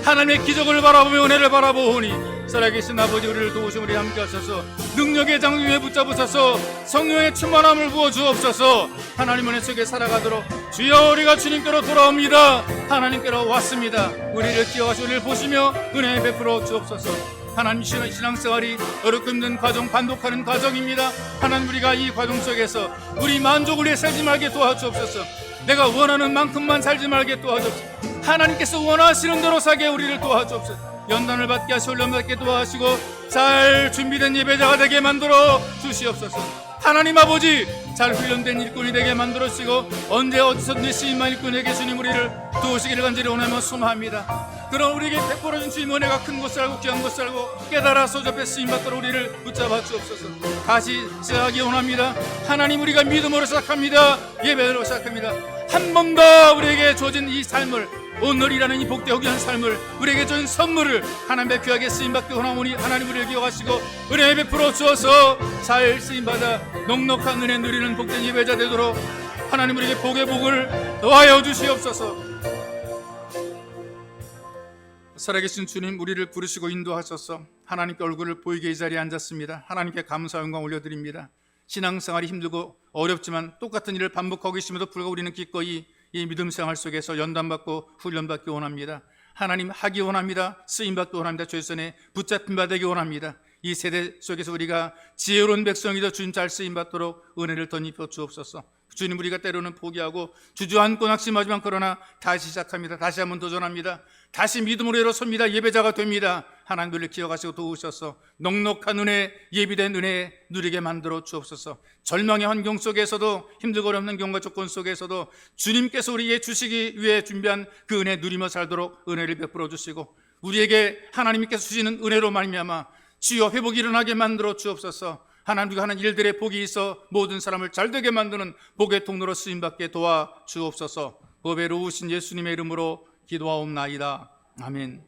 하나님의 기적을 바라보며 은혜를 바라보오니 살아계신 아버지 우리를 도우시고 우리 함께 하셔서 능력의 장중에 붙잡으셔서 성령의 충만함을 부어 주옵소서. 하나님 은혜 속에 살아가도록 주여 우리가 주님께로 돌아옵니다. 하나님께로 왔습니다. 우리를 기억하시고 우리를 보시며 은혜 베풀어 주옵소서. 하나님 신앙생활이 어렵고 힘든 과정, 반복하는 과정입니다. 하나님 우리가 이 과정 속에서 우리 만족을 위해 살지 말게 도와주옵소서. 내가 원하는 만큼만 살지 말게 도와주옵소서. 하나님께서 원하시는 대로 사게 우리를 도와주옵소서. 연단을 받게 하시고 훈련 받게 도와주시고 잘 준비된 예배자가 되게 만들어 주시옵소서. 하나님 아버지 잘 훈련된 일꾼이 되게 만들어 주시고 언제 어디서든지 쓰임만 일꾼에게 주님 우리를 도우시기를 간절히 원하며 소망합니다. 그런 우리에게 베풀어 준 주님 은혜가 큰 것을 알고 귀한 것을 알고 깨달아 소접해 쓰임받도록 우리를 붙잡아 주옵소서. 다시 시작하기 원합니다. 하나님 우리가 믿음으로 시작합니다. 예배로 시작합니다. 한 번 더 우리에게 주어진 이 삶을 오늘이라는 이 복되고 귀한 삶을 우리에게 준 선물을 하나님의 귀하게 쓰임받게 원하오니 하나님 우리를 기억하시고 은혜 베풀어 주어서 잘 쓰임받아 넉넉한 은혜 누리는 복된 예배자 되도록 하나님 우리에게 복의 복을 더하여 주시옵소서. 살아계신 주님 우리를 부르시고 인도하셔서 하나님께 얼굴을 보이게 이 자리에 앉았습니다. 하나님께 감사 영광 올려드립니다. 신앙생활이 힘들고 어렵지만 똑같은 일을 반복하고 계심에도 불구하고 우리는 기꺼이 이 믿음 생활 속에서 연단받고 훈련받기 원합니다. 하나님 하기 원합니다. 쓰임받기 원합니다. 주의 손에 붙잡힌 바 되기 원합니다. 이 세대 속에서 우리가 지혜로운 백성이 더 주님 잘 쓰임받도록 은혜를 덧입혀 주옵소서. 주님 우리가 때로는 포기하고 주저앉고 낙심하지만 그러나 다시 시작합니다. 다시 한번 도전합니다. 다시 믿음으로 일어섭니다. 예배자가 됩니다. 하나님을 기억하시고 도우셔서 넉넉한 은혜, 예비된 은혜 누리게 만들어 주옵소서. 절망의 환경 속에서도 힘들고 어렵는 경과 조건 속에서도 주님께서 우리에게 주시기 위해 준비한 그 은혜 누리며 살도록 은혜를 베풀어 주시고 우리에게 하나님께서 주시는 은혜로 말미암아 주여 회복이 일어나게 만들어 주옵소서. 하나님과 하는 일들의 복이 있어 모든 사람을 잘되게 만드는 복의 통로로 쓰임받게 도와 주옵소서. 법에 이루신 예수님의 이름으로 기도하옵나이다. 아멘.